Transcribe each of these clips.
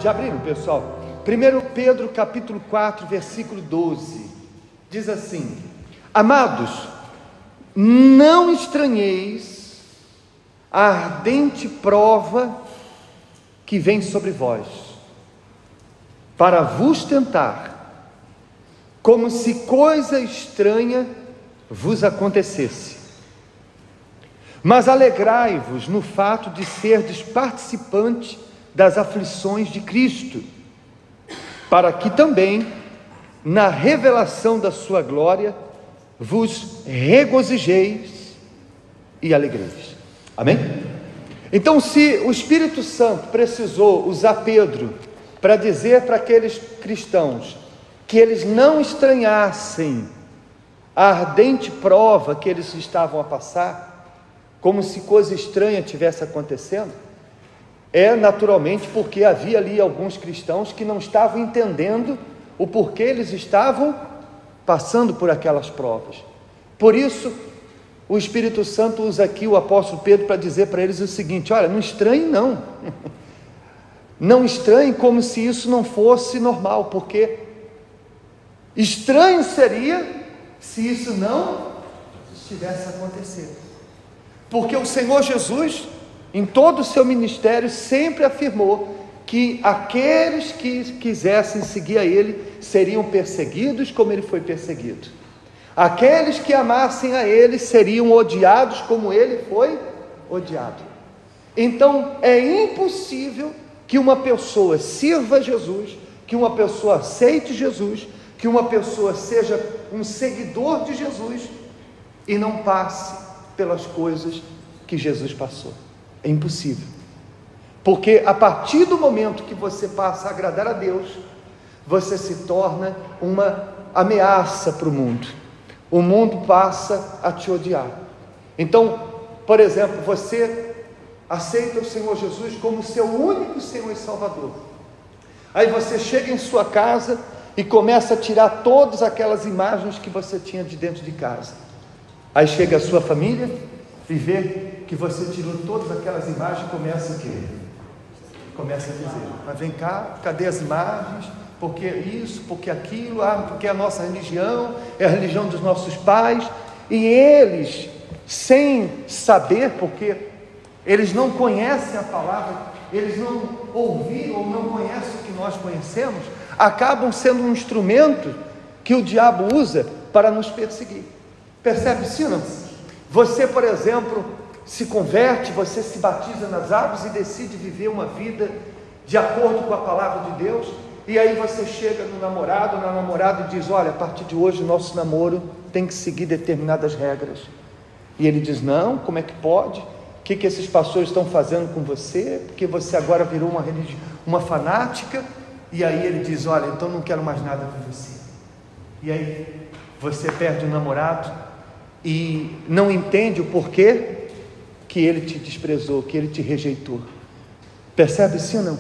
Já abriram, pessoal? 1 Pedro capítulo 4, versículo 12, diz assim: amados, não estranheis a ardente prova que vem sobre vós, para vos tentar, como se coisa estranha vos acontecesse. Mas alegrai-vos no fato de serdes participantes das aflições de Cristo, para que também, na revelação da sua glória, vos regozijeis e alegreis. Amém? Então, se o Espírito Santo precisou usar Pedro para dizer para aqueles cristãos que eles não estranhassem a ardente prova que eles estavam a passar, como se coisa estranha tivesse acontecendo, é naturalmente porque havia ali alguns cristãos que não estavam entendendo o porquê eles estavam passando por aquelas provas. Por isso, o Espírito Santo usa aqui o apóstolo Pedro para dizer para eles o seguinte: olha, não estranhem não, não estranhem como se isso não fosse normal, porque estranho seria se isso não estivesse acontecendo, porque o Senhor Jesus, em todo o seu ministério, sempre afirmou que aqueles que quisessem seguir a Ele seriam perseguidos como Ele foi perseguido, aqueles que amassem a Ele seriam odiados como Ele foi odiado. Então é impossível que uma pessoa sirva Jesus, que uma pessoa aceite Jesus, que uma pessoa seja um seguidor de Jesus e não passe pelas coisas que Jesus passou. É impossível, porque a partir do momento que você passa a agradar a Deus, você se torna uma ameaça para o mundo. O mundo passa a te odiar. Então, por exemplo, você aceita o Senhor Jesus como seu único Senhor e Salvador. Aí você chega em sua casa e começa a tirar todas aquelas imagens que você tinha de dentro de casa. Aí chega a sua família e vê que você tirou todas aquelas imagens e começa o quê? Começa a dizer: mas vem cá, cadê as imagens? Porque isso, porque aquilo, porque a nossa religião é a religião dos nossos pais. E eles, sem saber, porque eles não conhecem a palavra, eles não ouviram ou não conhecem o que nós conhecemos, acabam sendo um instrumento que o diabo usa para nos perseguir. Percebe isso, não? Você, por exemplo, se converte, você se batiza nas águas e decide viver uma vida de acordo com a palavra de Deus, e aí você chega no namorado, na namorada e diz: olha, a partir de hoje o nosso namoro tem que seguir determinadas regras. E ele diz: não, como é que pode? O que esses pastores estão fazendo com você? Porque você agora virou uma fanática. E aí ele diz: olha, então não quero mais nada com você. E aí você perde o namorado e não entende o porquê que ele te desprezou, que ele te rejeitou. Percebe sim ou não?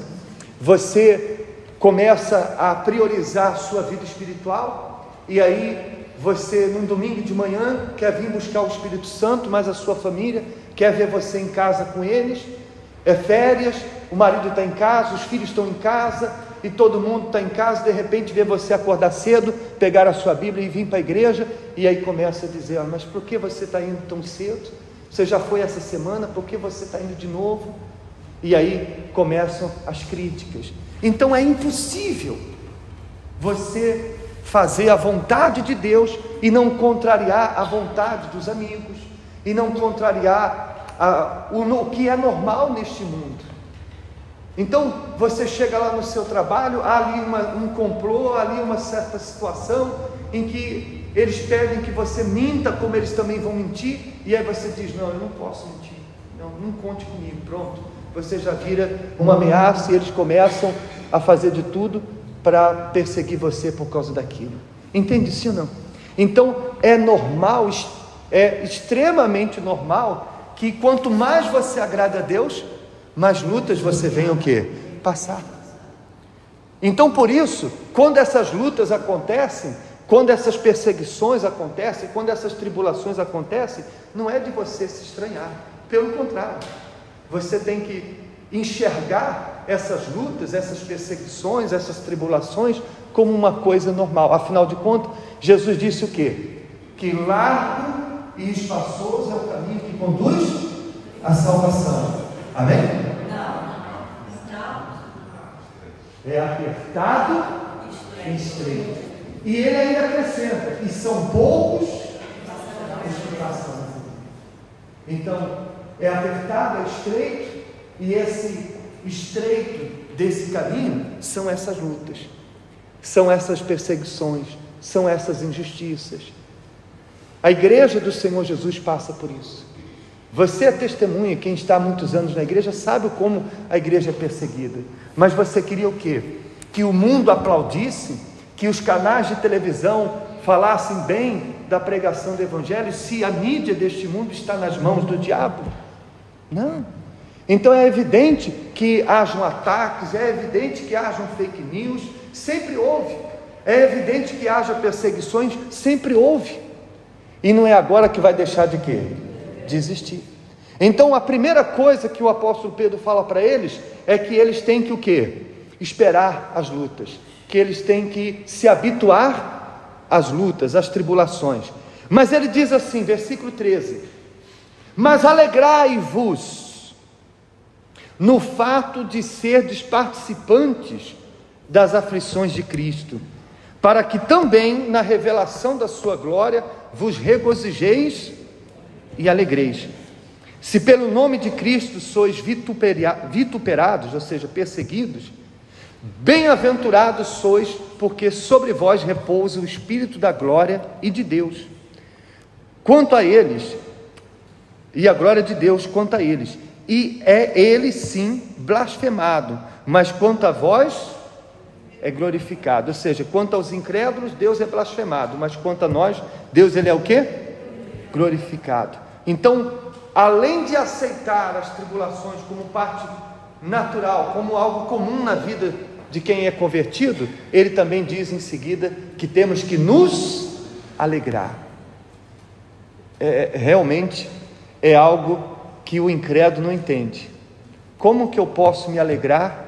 Você começa a priorizar a sua vida espiritual, e aí você, num domingo de manhã, quer vir buscar o Espírito Santo, mas a sua família quer ver você em casa com eles. É férias, o marido está em casa, os filhos estão em casa, e todo mundo está em casa. De repente vê você acordar cedo, pegar a sua Bíblia e vir para a igreja, e aí começa a dizer: mas por que você está indo tão cedo? Você já foi essa semana, por que você está indo de novo? E aí começam as críticas. Então é impossível você fazer a vontade de Deus e não contrariar a vontade dos amigos, e não contrariar o que é normal neste mundo. Então você chega lá no seu trabalho, há ali um complô, há ali uma certa situação em que eles pedem que você minta como eles também vão mentir, e aí você diz: não, eu não posso mentir, não conte comigo. Pronto, você já vira uma ameaça, e eles começam a fazer de tudo para perseguir você por causa daquilo. Entende sim ou não? Então é normal, é extremamente normal, que quanto mais você agrada a Deus, mais lutas você venha o quê? Passar. Então por isso, quando essas lutas acontecem, quando essas perseguições acontecem, quando essas tribulações acontecem, não é de você se estranhar, pelo contrário, você tem que enxergar essas lutas, essas perseguições, essas tribulações como uma coisa normal. Afinal de contas, Jesus disse o quê? Que largo e espaçoso é o caminho que conduz à salvação. Amém? Não. É apertado e estreito. E ele ainda acrescenta, e são poucos os que passam. Então, é apertado, é estreito, e esse estreito desse caminho são essas lutas, são essas perseguições, são essas injustiças. A igreja do Senhor Jesus passa por isso. Você é testemunha, quem está há muitos anos na igreja sabe como a igreja é perseguida. Mas você queria o quê? Que o mundo aplaudisse, que os canais de televisão falassem bem da pregação do Evangelho, se a mídia deste mundo está nas mãos do diabo? Não. Então é evidente que hajam ataques, é evidente que hajam fake news, sempre houve. É evidente que haja perseguições, sempre houve. E não é agora que vai deixar de quê? De existir. Então a primeira coisa que o apóstolo Pedro fala para eles é que eles têm que o quê? Esperar as lutas, que eles têm que se habituar às lutas, às tribulações. Mas ele diz assim, versículo 13: mas alegrai-vos no fato de serdes participantes das aflições de Cristo, para que também na revelação da sua glória vos regozijeis e alegreis. Se pelo nome de Cristo sois vituperados, ou seja, perseguidos, bem-aventurados sois, porque sobre vós repousa o Espírito da glória e de Deus. Quanto a eles, e a glória de Deus quanto a eles, e é ele sim blasfemado, mas quanto a vós é glorificado. Ou seja, quanto aos incrédulos, Deus é blasfemado, mas quanto a nós, Deus ele é o quê? Glorificado. Então, além de aceitar as tribulações como parte natural, como algo comum na vida de quem é convertido, ele também diz em seguida que temos que nos alegrar. Realmente é algo que o incrédulo não entende. Como que eu posso me alegrar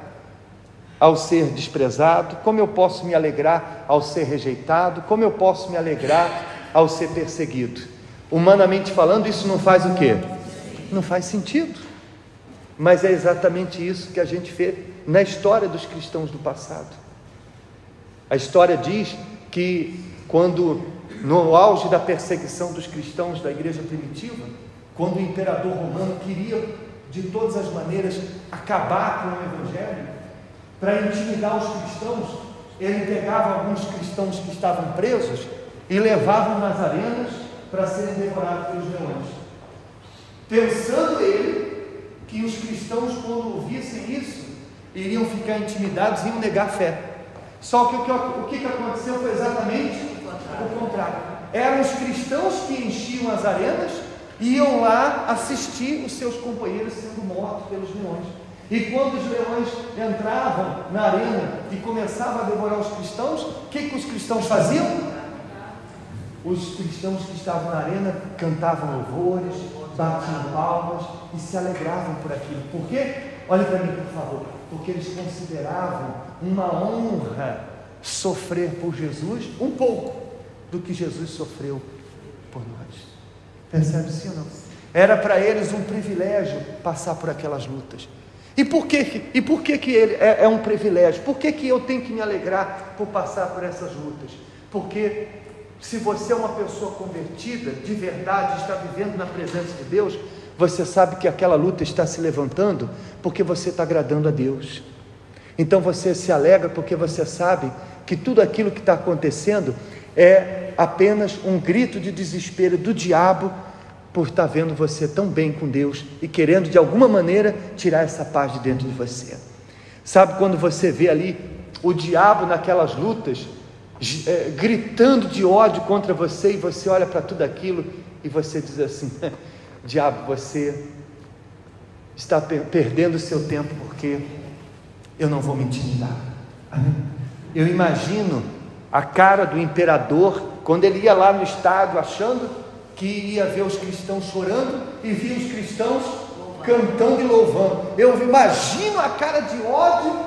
ao ser desprezado? Como eu posso me alegrar ao ser rejeitado? Como eu posso me alegrar ao ser perseguido? Humanamente falando, isso não faz o quê? Não faz sentido. Mas é exatamente isso que a gente vê na história dos cristãos do passado. A história diz que quando, no auge da perseguição dos cristãos da igreja primitiva, quando o imperador romano queria de todas as maneiras acabar com o evangelho, para intimidar os cristãos, ele pegava alguns cristãos que estavam presos e levavam nas arenas para serem devorados pelos leões, pensando ele que os cristãos, quando ouvissem isso, iriam ficar intimidados e iam negar a fé. Só que o que aconteceu foi exatamente o contrário. Eram os cristãos que enchiam as arenas e iam lá assistir os seus companheiros sendo mortos pelos leões. E quando os leões entravam na arena e começavam a devorar os cristãos, o que os cristãos faziam? Os cristãos que estavam na arena cantavam louvores, batiam palmas e se alegravam por aquilo. Por quê? Olhe para mim, por favor. Porque eles consideravam uma honra sofrer por Jesus um pouco do que Jesus sofreu por nós. Percebe sim ou não? Era para eles um privilégio passar por aquelas lutas. E por que ele é um privilégio? Por que eu tenho que me alegrar por passar por essas lutas? Porque se você é uma pessoa convertida, de verdade, está vivendo na presença de Deus, você sabe que aquela luta está se levantando porque você está agradando a Deus. Então você se alegra porque você sabe que tudo aquilo que está acontecendo é apenas um grito de desespero do diabo por estar vendo você tão bem com Deus e querendo de alguma maneira tirar essa paz de dentro de você. Sabe quando você vê ali o diabo naquelas lutas, gritando de ódio contra você, e você olha para tudo aquilo e você diz assim: diabo, você está perdendo o seu tempo, porque eu não vou me intimidar. Eu imagino a cara do imperador quando ele ia lá no estádio achando que ia ver os cristãos chorando e via os cristãos cantando e louvando. eu imagino a cara de ódio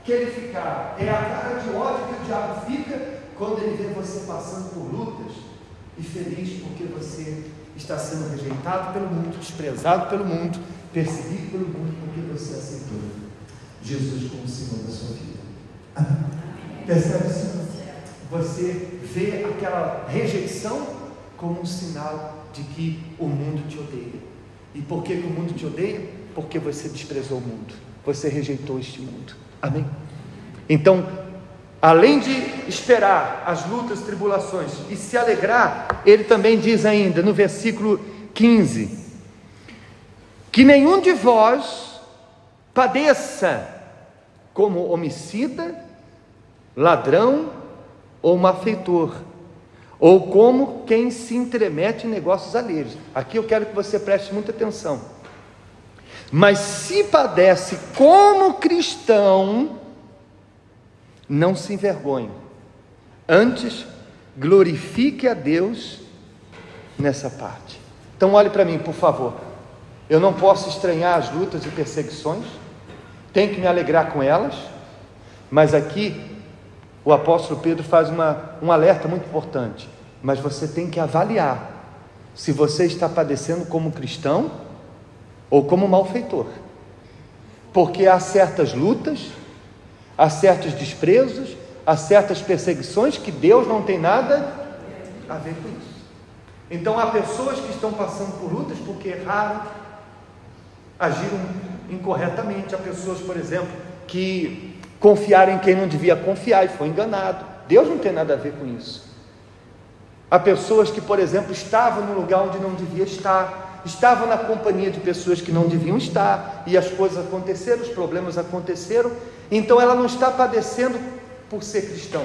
que ele ficava. É a cara de ódio que o diabo fica quando ele vê você passando por lutas e feliz porque você está sendo rejeitado pelo mundo, desprezado pelo mundo, perseguido pelo mundo, porque você aceitou Jesus como Senhor da sua vida. Percebe isso? Você vê aquela rejeição como um sinal de que o mundo te odeia. E por que que o mundo te odeia? Porque você desprezou o mundo, você rejeitou este mundo. Amém? Então, além de esperar as lutas, tribulações e se alegrar, ele também diz ainda no versículo 15, que nenhum de vós padeça como homicida, ladrão ou malfeitor, ou como quem se intromete em negócios alheios. Aqui eu quero que você preste muita atenção. Mas se padece como cristão, não se envergonhe, antes glorifique a Deus nessa parte. Então olhe para mim, por favor. Eu não posso estranhar as lutas e perseguições, tenho que me alegrar com elas, mas aqui o apóstolo Pedro faz um alerta muito importante. Mas você tem que avaliar se você está padecendo como cristão ou como malfeitor, porque há certas lutas, há certos desprezos, há certas perseguições que Deus não tem nada a ver com isso. Então há pessoas que estão passando por lutas porque erraram, agiram incorretamente. Há pessoas, por exemplo, que confiaram em quem não devia confiar e foi enganado. Deus não tem nada a ver com isso. Há pessoas que, por exemplo, estavam no lugar onde não devia estar, estavam na companhia de pessoas que não deviam estar, e as coisas aconteceram, os problemas aconteceram. Então ela não está padecendo por ser cristão,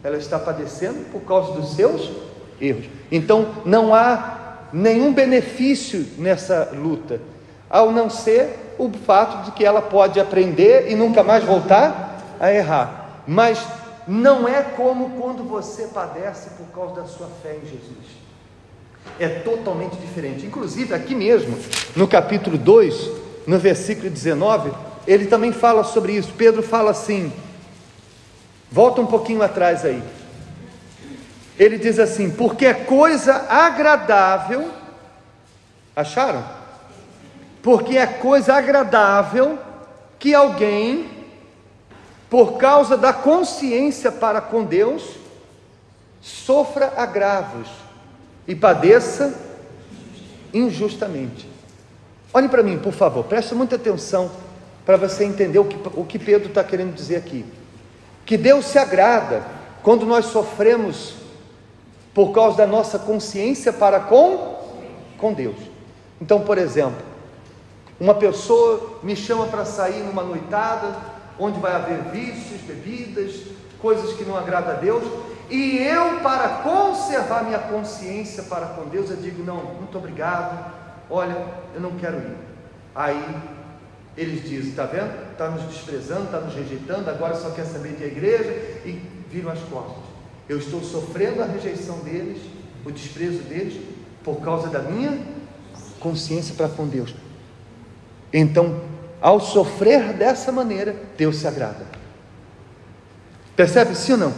ela está padecendo por causa dos seus erros. Então não há nenhum benefício nessa luta, ao não ser o fato de que ela pode aprender e nunca mais voltar a errar. Mas não é como quando você padece por causa da sua fé em Jesus. É totalmente diferente. Inclusive aqui mesmo, no capítulo 2, no versículo 19, ele também fala sobre isso. Pedro fala assim, volta um pouquinho atrás aí. Ele diz assim: porque é coisa agradável, acharam? Porque é coisa agradável que alguém, por causa da consciência para com Deus, sofra agravos e padeça injustamente. Olhem para mim, por favor, preste muita atenção para você entender o que Pedro está querendo dizer aqui. Que Deus se agrada quando nós sofremos por causa da nossa consciência para com Deus. Então, por exemplo, uma pessoa me chama para sair numa noitada, onde vai haver vícios, bebidas, coisas que não agradam a Deus, e eu, para conservar minha consciência para com Deus, eu digo: não, muito obrigado, olha, eu não quero ir. Aí eles dizem: está vendo? Está nos desprezando, está nos rejeitando, agora só quer saber de igreja, e viram as costas. Eu estou sofrendo a rejeição deles, o desprezo deles, por causa da minha consciência para com Deus. Então, ao sofrer dessa maneira, Deus se agrada. Percebe sim ou não?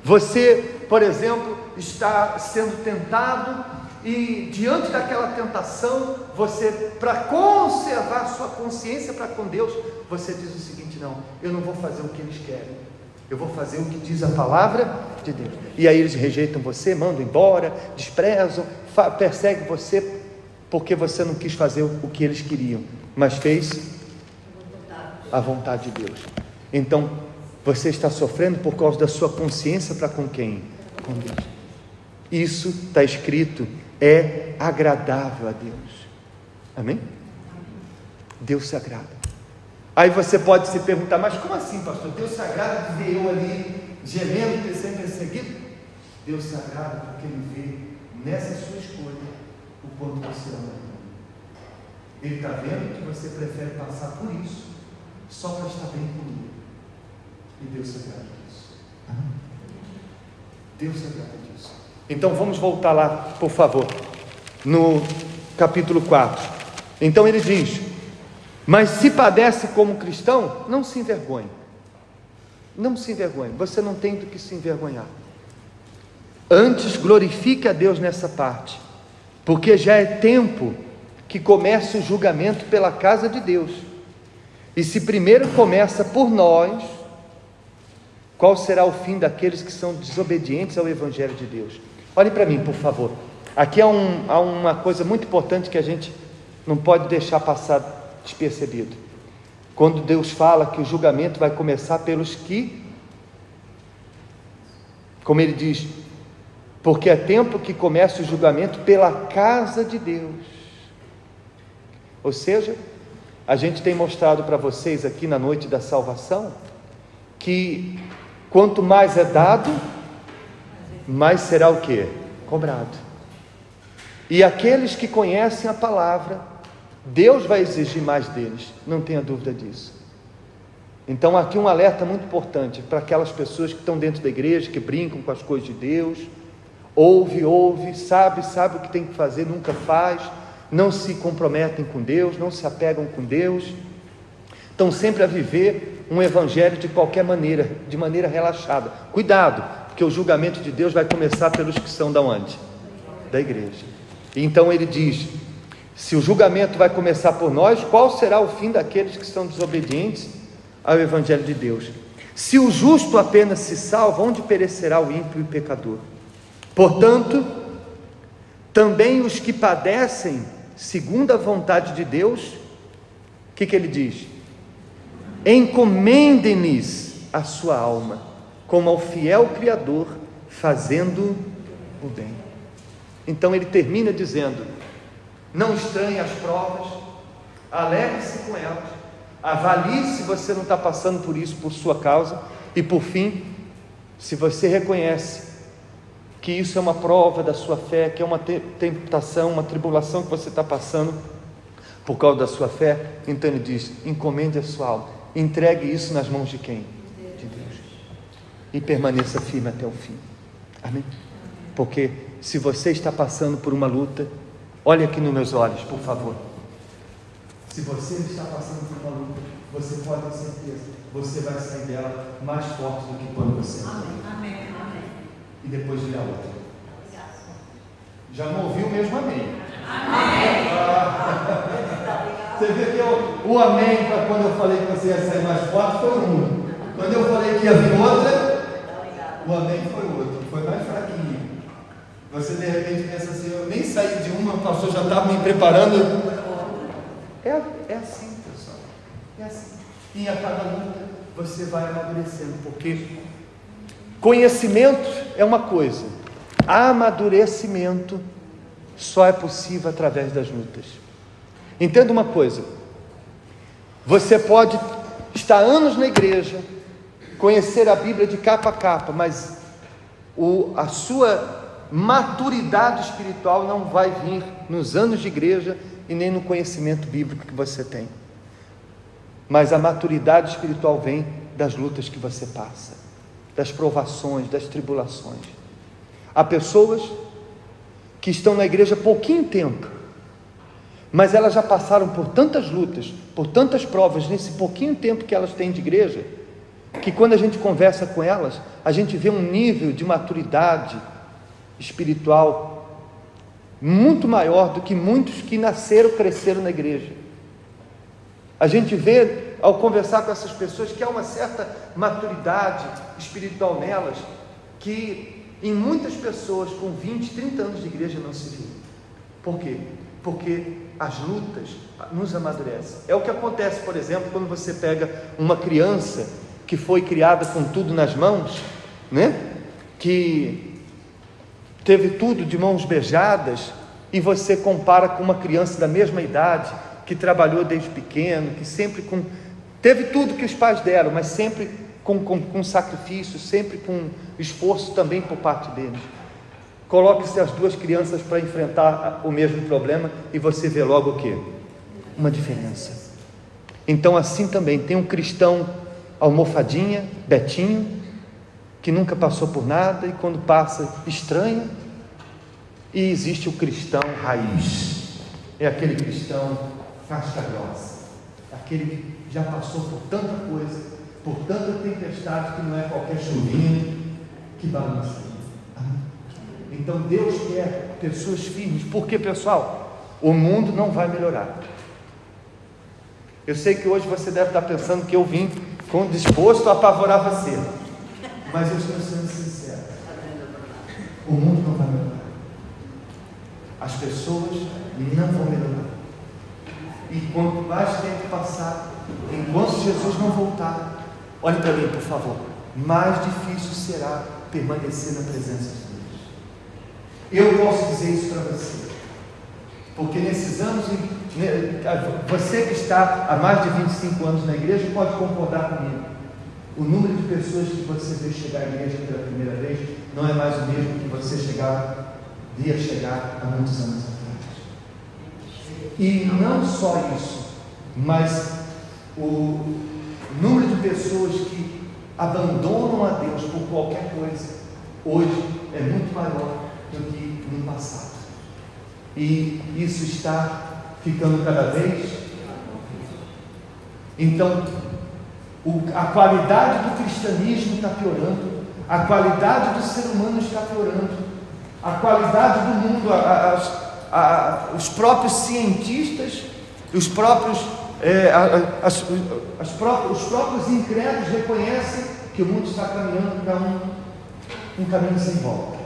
Você, por exemplo, está sendo tentado, e diante daquela tentação, você, para conservar sua consciência para com Deus, você diz o seguinte: não, eu não vou fazer o que eles querem, eu vou fazer o que diz a palavra de Deus. E aí eles rejeitam você, mandam embora, desprezam, perseguem você, porque você não quis fazer o que eles queriam, mas fez a vontade de Deus. Então você está sofrendo por causa da sua consciência para com quem? Com Deus. Isso está escrito, é agradável a Deus. Amém? Deus se agrada. Aí você pode se perguntar: mas como assim, pastor? Deus se agrada de ver eu ali gemendo e sendo perseguido? Deus se agrada porque Ele vê nessa sua escolha o quanto você ama Ele. Ele está vendo que você prefere passar por isso só para estar bem comigo. E Deus se agrada disso. Deus se agrada disso. Então vamos voltar lá, por favor, no capítulo 4. Então ele diz: Mas se padece como cristão, não se envergonhe. Não se envergonhe, você não tem do que se envergonhar. Antes, glorifique a Deus nessa parte, porque já é tempo que comece o julgamento pela casa de Deus. E se primeiro começa por nós, qual será o fim daqueles que são desobedientes ao Evangelho de Deus? Olhe para mim, por favor. Aqui há uma coisa muito importante que a gente não pode deixar passar despercebido. Quando Deus fala que o julgamento vai começar pelos que, como Ele diz, porque é tempo que começa o julgamento pela casa de Deus. Ou seja, a gente tem mostrado para vocês aqui na noite da salvação, que quanto mais é dado, mais será o quê? Cobrado. E aqueles que conhecem a palavra, Deus vai exigir mais deles, não tenha dúvida disso. Então aqui um alerta muito importante para aquelas pessoas que estão dentro da igreja, que brincam com as coisas de Deus, ouve, sabe o que tem que fazer, nunca faz, não se comprometem com Deus, não se apegam com Deus, estão sempre a viver um evangelho de qualquer maneira, de maneira relaxada. Cuidado, porque o julgamento de Deus vai começar pelos que são da onde? Da igreja. Então ele diz, se o julgamento vai começar por nós, qual será o fim daqueles que são desobedientes ao Evangelho de Deus? Se o justo apenas se salva, onde perecerá o ímpio e pecador? Portanto, também os que padecem segundo a vontade de Deus, o que ele diz? Encomendem-lhes a sua alma, como ao fiel Criador, fazendo o bem. Então ele termina dizendo, não estranhe as provas, alegre-se com elas, avalie se você não está passando por isso por sua causa, e por fim, se você reconhece que isso é uma prova da sua fé, que é uma tentação, uma tribulação que você está passando por causa da sua fé, então ele diz, encomende a sua alma, entregue isso nas mãos de quem? De Deus, e permaneça firme até o fim. Amém? Porque se você está passando por uma luta, olhe aqui nos meus olhos, por favor. Se você está passando por uma luta, você pode ter certeza, você vai sair dela mais forte do que quando você entrou. Amém. E depois virá outra. Já não ouviu mesmo amém? Amém. Você vê que o amém, para quando eu falei que você ia sair mais forte, foi um. Quando eu falei que ia vir outra, o amém foi outro, foi mais fraquinho. Você de repente pensa assim, eu nem saí de uma, o pastor já estava me preparando. É assim, pessoal. É assim. E a cada luta você vai amadurecendo, porque conhecimento é uma coisa, amadurecimento só é possível através das lutas. Entenda uma coisa, você pode estar anos na igreja, conhecer a Bíblia de capa a capa, mas a sua maturidade espiritual não vai vir nos anos de igreja e nem no conhecimento bíblico que você tem, mas a maturidade espiritual vem das lutas que você passa, das provações, das tribulações. Há pessoas que estão na igreja há pouquinho tempo, mas elas já passaram por tantas lutas, por tantas provas nesse pouquinho tempo que elas têm de igreja, que quando a gente conversa com elas, a gente vê um nível de maturidade espiritual muito maior do que muitos que nasceram, cresceram na igreja. A gente vê, ao conversar com essas pessoas, que há uma certa maturidade espiritual nelas, que em muitas pessoas com 20, 30 anos de igreja não se viu. Por quê? Porque as lutas nos amadurecem. É o que acontece, por exemplo, quando você pega uma criança que foi criada com tudo nas mãos, né? Que teve tudo de mãos beijadas, e você compara com uma criança da mesma idade, que trabalhou desde pequeno, que sempre teve tudo que os pais deram, mas sempre com sacrifício, sempre com esforço também por parte deles. Coloque-se as duas crianças para enfrentar o mesmo problema e você vê logo o quê? Uma diferença. Então assim também tem um cristão almofadinha, Betinho, que nunca passou por nada e quando passa estranha, e existe o cristão raiz, é aquele cristão casca grossa, aquele que já passou por tanta coisa, por tanta tempestade, que não é qualquer chuvinha que balança. Então Deus quer pessoas firmes, porque, pessoal, o mundo não vai melhorar. Eu sei que hoje você deve estar pensando que eu vim disposto a apavorar você, mas eu estou sendo sincero, o mundo não vai melhorar, as pessoas não vão melhorar, e quanto mais tempo passar, enquanto Jesus não voltar, olhe para mim, por favor, mais difícil será permanecer na presença de Deus. Eu posso dizer isso para você, porque nesses anos, você que está há mais de 25 anos na igreja pode concordar comigo. O número de pessoas que você vê chegar à igreja pela primeira vez não é mais o mesmo que você via chegar há muitos anos atrás. E não só isso, mas o número de pessoas que abandonam a Deus por qualquer coisa hoje é muito maior do que no passado. E isso está ficando cada vez. Então, a qualidade do cristianismo está piorando, a qualidade do ser humano está piorando, a qualidade do mundo, os próprios cientistas, os próprios incrédulos reconhecem que o mundo está caminhando para um caminho sem volta.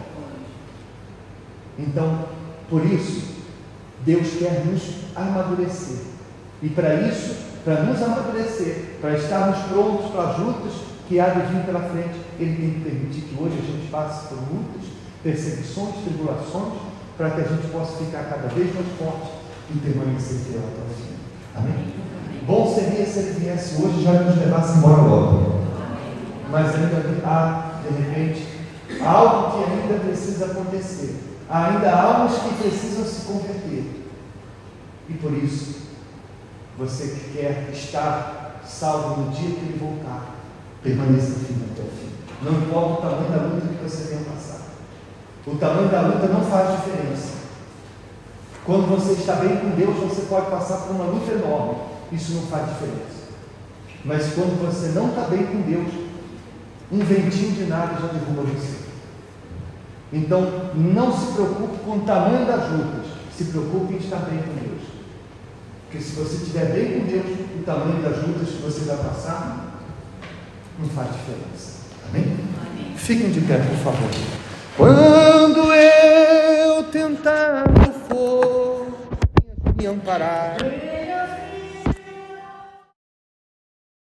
Então, por isso, Deus quer nos amadurecer, e para isso, para nos amadurecer, para estarmos prontos para as lutas que há de vir pela frente, Ele tem que permitir que hoje a gente passe por lutas, perseguições, tribulações, para que a gente possa ficar cada vez mais forte e permanecer fiel até o fim. Amém? Bom seria se Ele viesse hoje e já nos levasse embora logo, mas ainda há, de repente, algo que ainda precisa acontecer. Há ainda almas que precisam se converter, e por isso, você que quer estar salvo no dia que Ele voltar, permaneça firme até o fim. Não importa o tamanho da luta que você tenha passado, o tamanho da luta não faz diferença. Quando você está bem com Deus, você pode passar por uma luta enorme, isso não faz diferença. Mas quando você não está bem com Deus, um ventinho de nada já derruba você. Então, não se preocupe com o tamanho das lutas, se preocupe em estar bem com Deus. Porque se você estiver bem com Deus, o tamanho das lutas que você vai passar não faz diferença. Amém? Amém. Fiquem de pé, por favor. Quando eu tentado for me amparar,